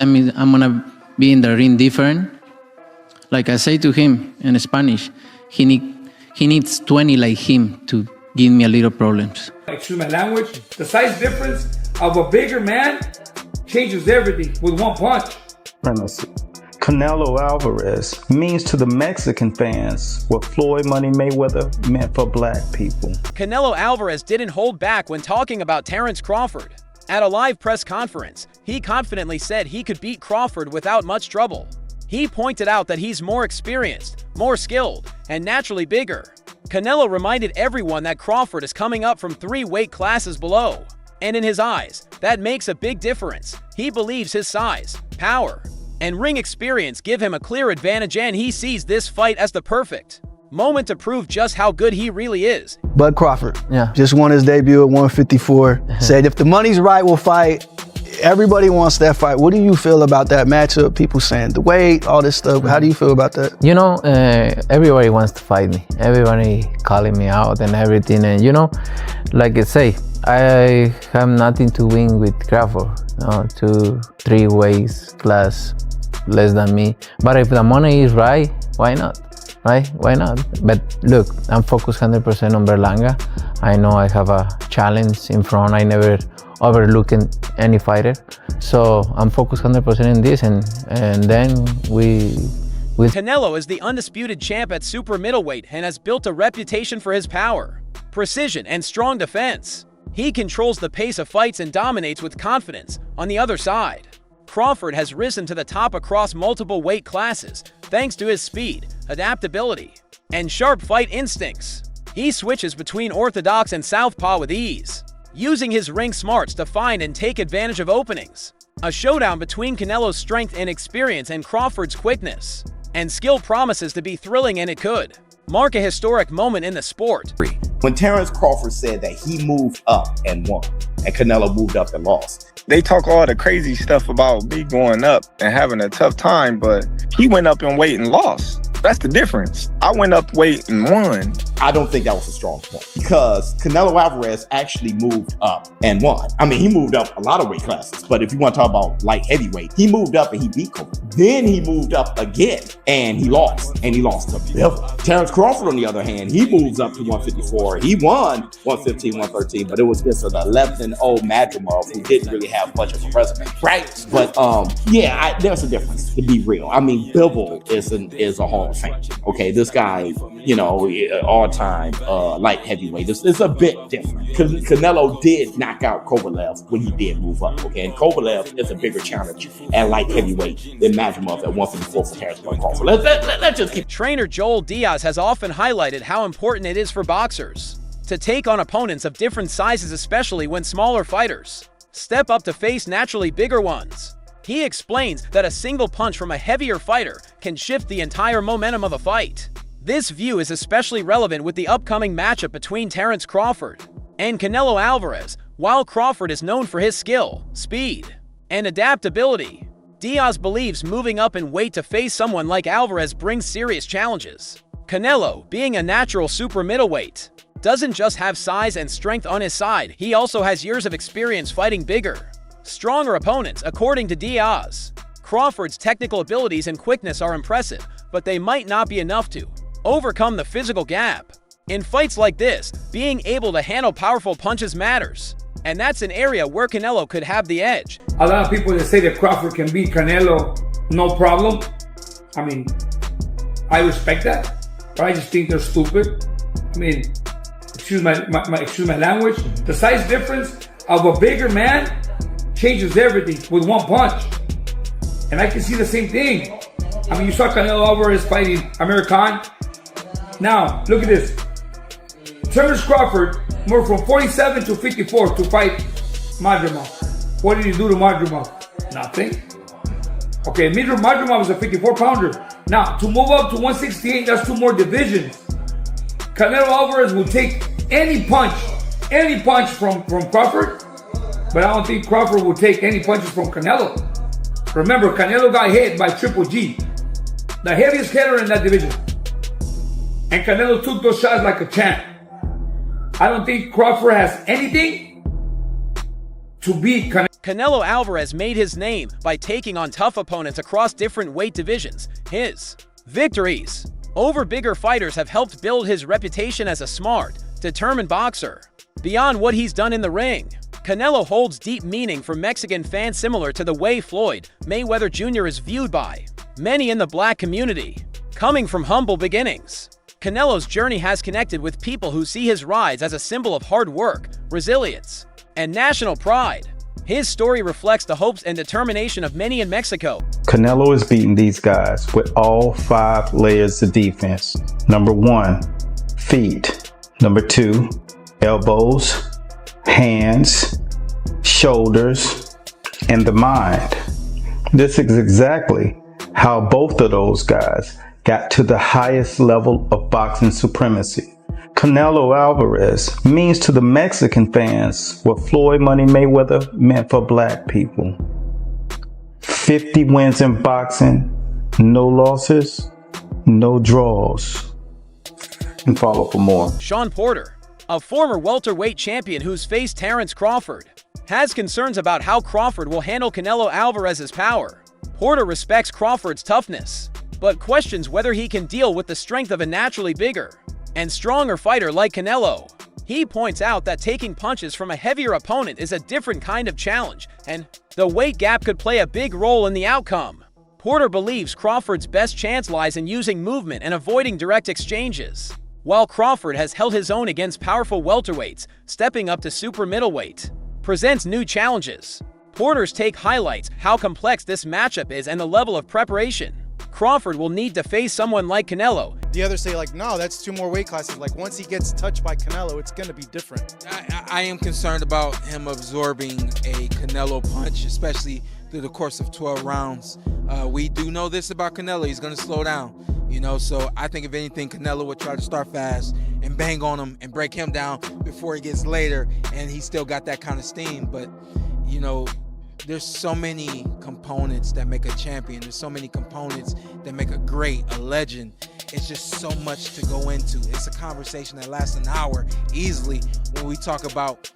I mean, I'm gonna be in the ring different. Like I say to him in Spanish, he needs 20 like him to give me a little problems. Excuse my language. The size difference of a bigger man changes everything with one punch. Canelo Alvarez means to the Mexican fans what Floyd Money Mayweather meant for black people. Canelo Alvarez didn't hold back when talking about Terence Crawford. At a live press conference, he confidently said he could beat Crawford without much trouble. He pointed out that he's more experienced, more skilled, and naturally bigger. Canelo reminded everyone that Crawford is coming up from 3 weight classes below. And in his eyes, that makes a big difference. He believes his size, power, and ring experience give him a clear advantage, and he sees this fight as the perfect moment to prove just how good he really is. Bud Crawford, just won his debut at 154. Said if the money's right, we'll fight. Everybody wants that fight. What do you feel about that matchup? People saying the weight, all this stuff. How do you feel about that? You know, everybody wants to fight me. Everybody calling me out and everything. And you know, like I say, I have nothing to win with Crawford. 2, 3 weights class less than me. But if the money is right, why not? Right? Why not? But look, I'm focused 100% on Berlanga. I know I have a challenge in front. I never overlook any fighter. So I'm focused 100% in this, and then we Canelo is the undisputed champ at super middleweight and has built a reputation for his power, precision, and strong defense. He controls the pace of fights and dominates with confidence. On the other side, Crawford has risen to the top across multiple weight classes thanks to his speed, adaptability, and sharp fight instincts. He switches between orthodox and southpaw with ease, using his ring smarts to find and take advantage of openings. A showdown between Canelo's strength and experience and Crawford's quickness and skill promises to be thrilling, and it could mark a historic moment in the sport. When Terence Crawford said that he moved up and won, and Canelo moved up and lost. They talk all the crazy stuff about me going up and having a tough time, but he went up in weight and lost. That's the difference. I went up weight and won. I don't think that was a strong point because Canelo Alvarez actually moved up and won. I mean, he moved up a lot of weight classes, but if you want to talk about light heavyweight, he moved up and he beat Kobe. Then he moved up again and he lost to Bivol. Terence Crawford, on the other hand, he moves up to 154. He won 115, 113, but it was just an 11-0 Madrimov who didn't really have much of a resume, right? But there's a difference, to be real. I mean, Bivol is a Hall of Fame. Okay, this guy, you know, all-time light heavyweight. It's a bit different. Canelo did knock out Kovalev when he did move up. Okay, and Kovalev is a bigger challenge at light heavyweight than Madrimov at 154 for Terence Crawford. Let's just keep. Trainer Joel Diaz has often highlighted how important it is for boxers to take on opponents of different sizes, especially when smaller fighters step up to face naturally bigger ones. He explains that a single punch from a heavier fighter can shift the entire momentum of a fight. This view is especially relevant with the upcoming matchup between Terence Crawford and Canelo Alvarez. While Crawford is known for his skill, speed, and adaptability, Diaz believes moving up in weight to face someone like Alvarez brings serious challenges. Canelo, being a natural super middleweight, doesn't just have size and strength on his side, he also has years of experience fighting bigger, stronger opponents. According to Diaz, Crawford's technical abilities and quickness are impressive, but they might not be enough to overcome the physical gap. In fights like this, being able to handle powerful punches matters, and that's an area where Canelo could have the edge. A lot of people that say that Crawford can beat Canelo, no problem. I mean, I respect that, but I just think they're stupid. I mean, excuse my language. The size difference of a bigger man changes everything with one punch. And I can see the same thing. I mean, you saw Canelo Álvarez fighting Amir Khan. Now, look at this. Terence Crawford moved from 47 to 54 to fight Madrimov. What did he do to Madrimov? Nothing. Okay, Madrimov was a 54-pounder. Now, to move up to 168, that's 2 more divisions. Canelo Álvarez will take any punch from Crawford, but I don't think Crawford will take any punches from Canelo. Remember, Canelo got hit by Triple G, the heaviest hitter in that division. And Canelo took those shots like a champ. I don't think Crawford has anything to beat Canelo. Canelo Alvarez made his name by taking on tough opponents across different weight divisions. His victories over bigger fighters have helped build his reputation as a smart, determined boxer. Beyond what he's done in the ring, Canelo holds deep meaning for Mexican fans, similar to the way Floyd Mayweather Jr. is viewed by many in the black community. Coming from humble beginnings, Canelo's journey has connected with people who see his rise as a symbol of hard work, resilience, and national pride. His story reflects the hopes and determination of many in Mexico. Canelo is beating these guys with all 5 layers of defense. Number 1, feet. Number 2, elbows, hands, shoulders, and the mind. This is exactly how both of those guys got to the highest level of boxing supremacy. Canelo Alvarez means to the Mexican fans what Floyd Money Mayweather meant for black people. 50 wins in boxing, no losses, no draws. And follow for more. Shawn Porter, a former welterweight champion who's faced Terence Crawford, has concerns about how Crawford will handle Canelo Alvarez's power. Porter respects Crawford's toughness, but questions whether he can deal with the strength of a naturally bigger and stronger fighter like Canelo. He points out that taking punches from a heavier opponent is a different kind of challenge, and the weight gap could play a big role in the outcome. Porter believes Crawford's best chance lies in using movement and avoiding direct exchanges. While Crawford has held his own against powerful welterweights, stepping up to super middleweight presents new challenges. Porter's take highlights how complex this matchup is and the level of preparation Crawford will need to face someone like Canelo. The others say, like, no, that's 2 more weight classes. Like, once he gets touched by Canelo, it's going to be different. I am concerned about him absorbing a Canelo punch, especially through the course of 12 rounds. We do know this about Canelo. He's going to slow down, you know, so I think if anything, Canelo would try to start fast and bang on him and break him down before he gets later, and he's still got that kind of steam. But, you know, there's so many components that make a champion. There's so many components that make a great, a legend. It's just so much to go into. It's a conversation that lasts an hour easily when we talk about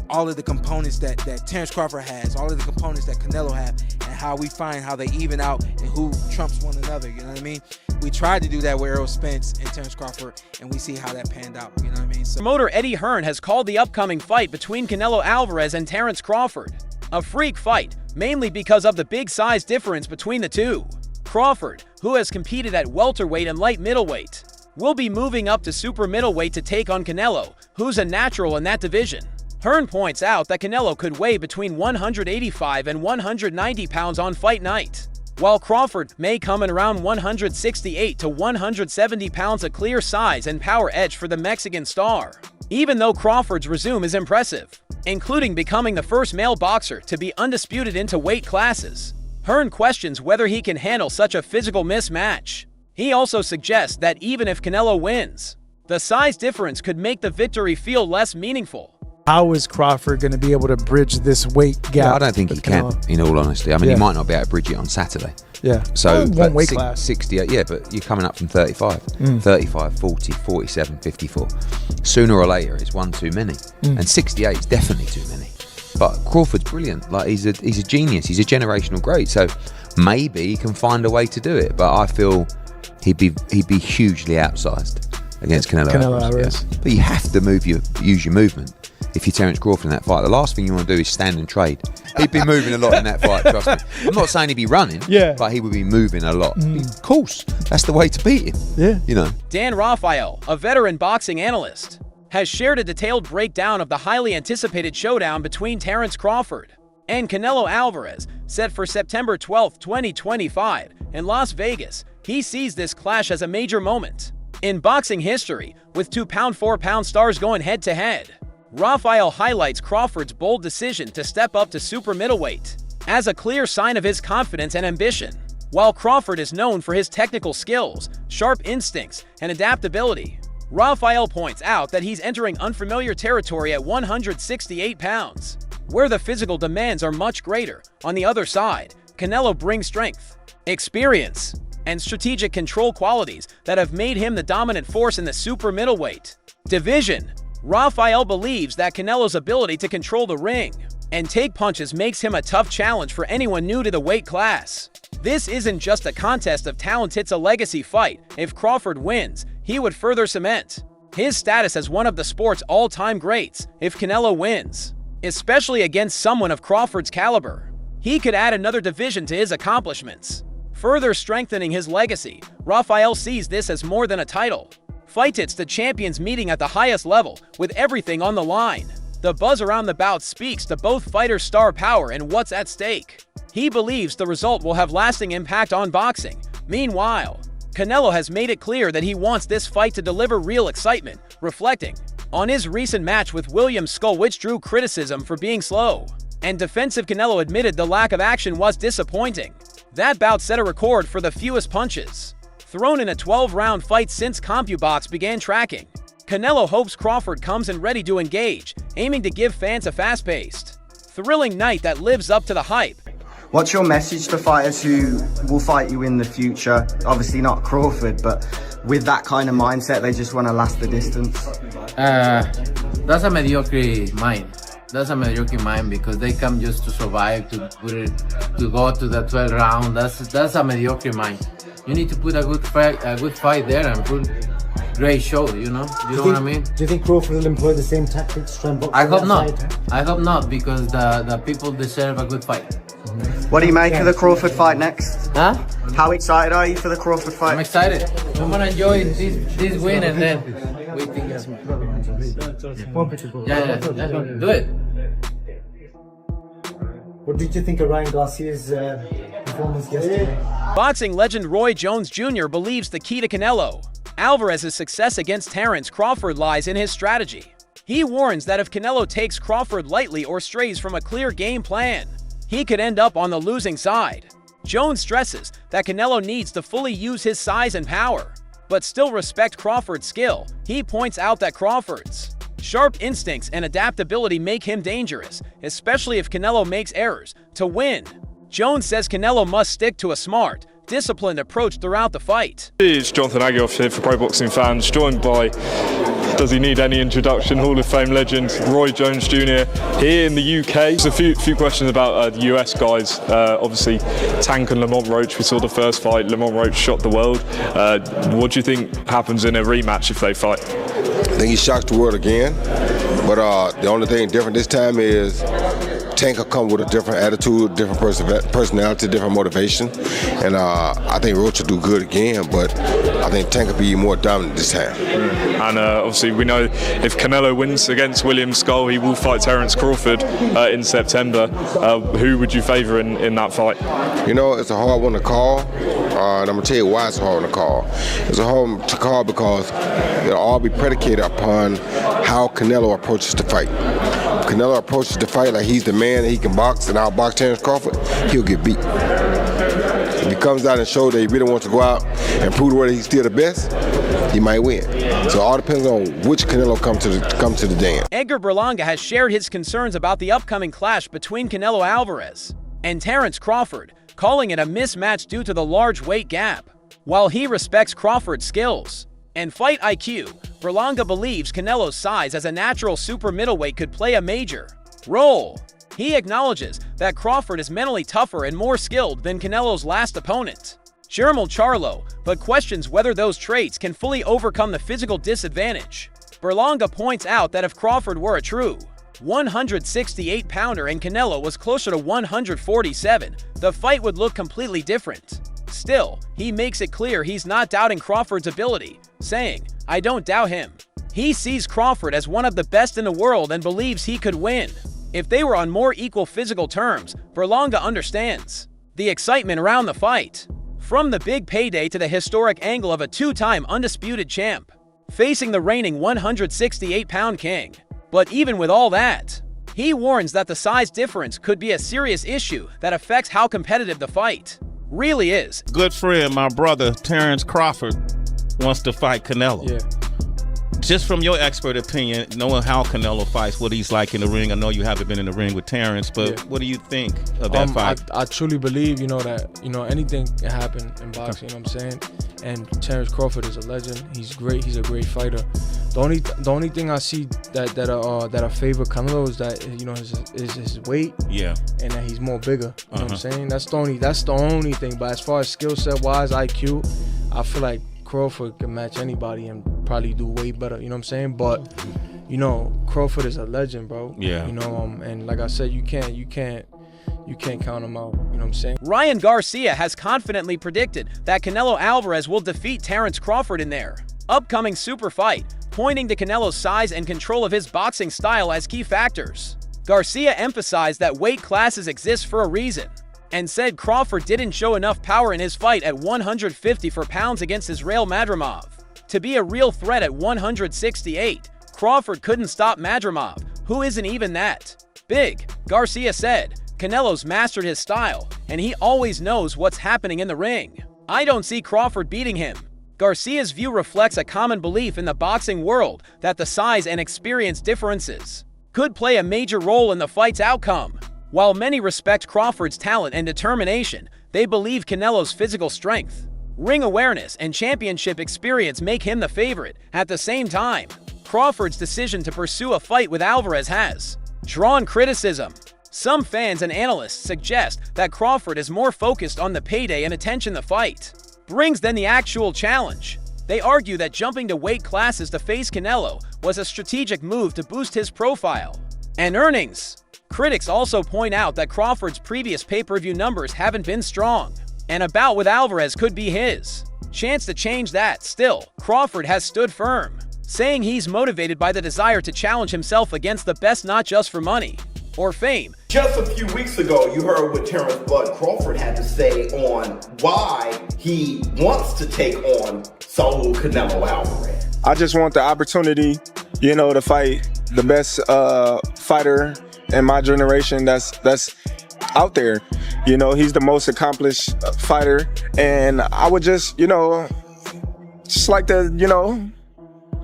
all of the components that Terence Crawford has, all of the components that Canelo have, and how we find how they even out and who trumps one another, you know what I mean? We tried to do that with Errol Spence and Terence Crawford, and we see how that panned out, you know what I mean? So, promoter Eddie Hearn has called the upcoming fight between Canelo Alvarez and Terence Crawford a freak fight, mainly because of the big size difference between the two. Crawford, who has competed at welterweight and light middleweight, will be moving up to super middleweight to take on Canelo, who's a natural in that division. Hearn points out that Canelo could weigh between 185 and 190 pounds on fight night, while Crawford may come in around 168 to 170 pounds, a clear size and power edge for the Mexican star. Even though Crawford's resume is impressive, including becoming the first male boxer to be undisputed into weight classes, Hearn questions whether he can handle such a physical mismatch. He also suggests that even if Canelo wins, the size difference could make the victory feel less meaningful. How is Crawford going to be able to bridge this weight gap? Yeah, I don't think he can, in all honesty. I mean, he might not be able to bridge it on Saturday. Yeah. So, one weight class. 68, yeah, but you're coming up from 35, 35, 40, 47, 54. Sooner or later, it's one too many. And 68 is definitely too many. But Crawford's brilliant. Like, he's a genius. He's a generational great. So maybe he can find a way to do it. But I feel he'd be hugely outsized against Canelo Alvarez. Yeah. But you have to use your movement. If you're Terence Crawford in that fight, the last thing you want to do is stand and trade. He'd be moving a lot in that fight, trust me. I'm not saying he'd be running, but he would be moving a lot. Of course, that's the way to beat him. Yeah. You know. Dan Rafael, a veteran boxing analyst, has shared a detailed breakdown of the highly anticipated showdown between Terence Crawford and Canelo Alvarez, set for September 12, 2025, in Las Vegas. He sees this clash as a major moment in boxing history, with 2 pound-for-pound stars going head-to-head. Rafael highlights Crawford's bold decision to step up to super middleweight as a clear sign of his confidence and ambition. While Crawford is known for his technical skills, sharp instincts, and adaptability, Rafael points out that he's entering unfamiliar territory at 168 pounds, where the physical demands are much greater. On the other side, Canelo brings strength, experience, and strategic control qualities that have made him the dominant force in the super middleweight division. Rafael believes that Canelo's ability to control the ring and take punches makes him a tough challenge for anyone new to the weight class. This isn't just a contest of talent, it's a legacy fight. If Crawford wins, he would further cement his status as one of the sport's all-time greats. If Canelo wins, especially against someone of Crawford's caliber, he could add another division to his accomplishments, further strengthening his legacy. Rafael sees this as more than a title fight. It's the champions meeting at the highest level, with everything on the line. The buzz around the bout speaks to both fighters' star power and what's at stake. He believes the result will have lasting impact on boxing. Meanwhile, Canelo has made it clear that he wants this fight to deliver real excitement, reflecting on his recent match with William Skull, which drew criticism for being slow and defensive. Canelo admitted the lack of action was disappointing. That bout set a record for the fewest punches thrown in a 12-round fight since CompuBox began tracking. Canelo hopes Crawford comes in ready to engage, aiming to give fans a fast-paced, thrilling night that lives up to the hype. What's your message to fighters who will fight you in the future? Obviously not Crawford, but with that kind of mindset, they just want to last the distance. That's a mediocre mind. That's a mediocre mind, because they come just to survive, to go to the 12th round. That's a mediocre mind. You need to put a good fight there and put great show. You know what I mean? Do you think Crawford will employ the same tactics to try and box? I hope not. I hope not, because the people deserve a good fight. What do you make of the Crawford fight next? Huh? How excited are you for the Crawford fight? I'm excited. I'm gonna enjoy this win, and then we think yeah, do it. What did you think of Ryan Garcia's performance yesterday? Boxing legend Roy Jones Jr. believes the key to Canelo Alvarez's success against Terence Crawford lies in his strategy. He warns that if Canelo takes Crawford lightly or strays from a clear game plan, he could end up on the losing side. Jones stresses that Canelo needs to fully use his size and power, but still respect Crawford's skill. He points out that Crawford's sharp instincts and adaptability make him dangerous, especially if Canelo makes errors. To win, Jones says Canelo must stick to a smart, disciplined approach throughout the fight. It's Jonathan Agioff here for Pro Boxing Fans, joined by, does he need any introduction, Hall of Fame legend Roy Jones Jr. here in the UK. There's a few questions about the US guys. Obviously, Tank and Lamont Roach, we saw the first fight, Lamont Roach shot the world. What do you think happens in a rematch if they fight? I think he shocks the world again, but the only thing different this time is Tank will come with a different attitude, different personality, different motivation, and I think Roach will do good again, but I think Tank will be more dominant this time. And obviously we know if Canelo wins against William Skull, he will fight Terence Crawford in September. Who would you favour in that fight? You know, it's a hard one to call, and I'm going to tell you why it's a hard one to call. It's a hard one to call because it'll all be predicated upon how Canelo approaches the fight. If Canelo approaches the fight like he's the man that he can box and outbox Terence Crawford, he'll get beat. If he comes out and shows that he really wants to go out and prove whether he's still the best, he might win. So it all depends on which Canelo come to the dance. Edgar Berlanga has shared his concerns about the upcoming clash between Canelo Alvarez and Terence Crawford, calling it a mismatch due to the large weight gap. While he respects Crawford's skills and fight IQ, Berlanga believes Canelo's size as a natural super middleweight could play a major role. He acknowledges that Crawford is mentally tougher and more skilled than Canelo's last opponent, Jermall Charlo, but questions whether those traits can fully overcome the physical disadvantage. Berlanga points out that if Crawford were a true 168-pounder and Canelo was closer to 147, the fight would look completely different. Still, he makes it clear he's not doubting Crawford's ability, saying, "I don't doubt him." He sees Crawford as one of the best in the world and believes he could win. If they were on more equal physical terms, Berlanga understands the excitement around the fight. From the big payday to the historic angle of a two-time undisputed champ facing the reigning 168-pound king. But even with all that, he warns that the size difference could be a serious issue that affects how competitive the fight really is. Good friend, my brother, Terence Crawford, wants to fight Canelo. Yeah. Just from your expert opinion, knowing how Canelo fights, what he's like in the ring, I know you haven't been in the ring with Terence, but what do you think of that fight? I truly believe, that, anything can happen in boxing, you know what I'm saying? And Terence Crawford is a legend. He's great. He's a great fighter. The only thing I see that I favor Canelo is that, you know, is his weight. Yeah. And that he's more bigger. You know what I'm saying? That's the only thing. But as far as skill set wise, IQ, I feel like Crawford can match anybody and probably do way better. You know what I'm saying? But you know, Crawford is a legend, bro. Yeah. You know, and like I said, you can't count him out. You know what I'm saying? Ryan Garcia has confidently predicted that Canelo Alvarez will defeat Terence Crawford in their upcoming super fight, pointing to Canelo's size and control of his boxing style as key factors. Garcia emphasized that weight classes exist for a reason, and said Crawford didn't show enough power in his fight at 154 pounds against Israel Madrimov to be a real threat at 168. Crawford couldn't stop Madrimov, who isn't even that big. Garcia said, Canelo's mastered his style, and he always knows what's happening in the ring. I don't see Crawford beating him. Garcia's view reflects a common belief in the boxing world that the size and experience differences could play a major role in the fight's outcome. While many respect Crawford's talent and determination, they believe Canelo's physical strength, ring awareness, and championship experience make him the favorite. At the same time, Crawford's decision to pursue a fight with Alvarez has drawn criticism. Some fans and analysts suggest that Crawford is more focused on the payday and attention the fight brings than the actual challenge. They argue that jumping to weight classes to face Canelo was a strategic move to boost his profile and earnings. Critics also point out that Crawford's previous pay-per-view numbers haven't been strong, and a bout with Alvarez could be his chance to change that. Still, Crawford has stood firm, saying he's motivated by the desire to challenge himself against the best, not just for money or fame. Just a few weeks ago, you heard what Terence Bud Crawford had to say on why he wants to take on Saul Canelo Alvarez. I just want the opportunity, you know, to fight the best fighter in my generation that's out there. You know, he's the most accomplished fighter, and I would just, you know, just like to, you know,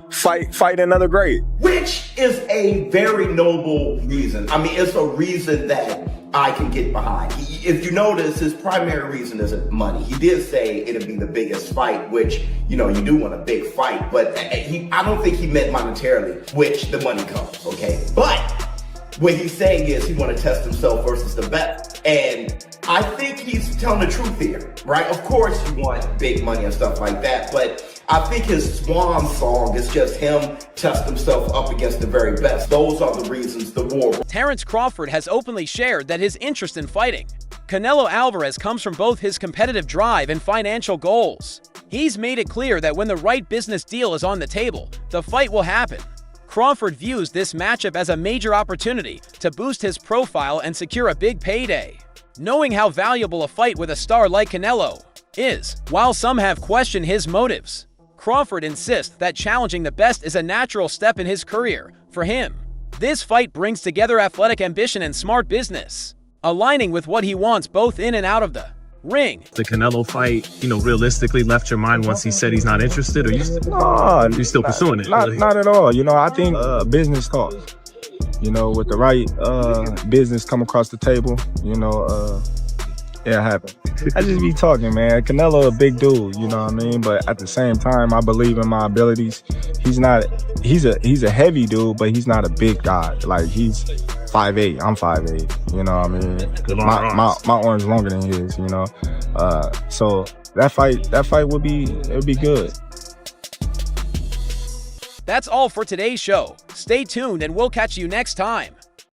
fight another great. Which is a very noble reason. I mean, it's a reason that I can get behind. If you notice, his primary reason isn't money. He did say it'll be the biggest fight, which, you know, you do want a big fight, but I don't think he meant monetarily, which the money comes, okay? But what he's saying is he want to test himself versus the best. And I think he's telling the truth here, right? Of course you want big money and stuff like that, but I think his swan song is just him test himself up against the very best. Those are the reasons the war. Terence Crawford has openly shared that his interest in fighting Canelo Alvarez comes from both his competitive drive and financial goals. He's made it clear that when the right business deal is on the table, the fight will happen. Crawford views this matchup as a major opportunity to boost his profile and secure a big payday. Knowing how valuable a fight with a star like Canelo is, while some have questioned his motives, Crawford insists that challenging the best is a natural step in his career. For him, this fight brings together athletic ambition and smart business, aligning with what he wants both in and out of the ring. The Canelo fight, you know, realistically left your mind once he said he's not interested, or you still pursuing it? Not at all. You know, I think business talks. You know, with the right business come across the table, you know, it happened. I just be talking, man. Canelo a big dude, you know what I mean? But at the same time, I believe in my abilities. He's a heavy dude, but he's not a big guy. Like, he's 5'8", I'm 5'8", you know what I mean? My arm's longer than his, you know? So that fight would be good. That's all for today's show. Stay tuned and we'll catch you next time.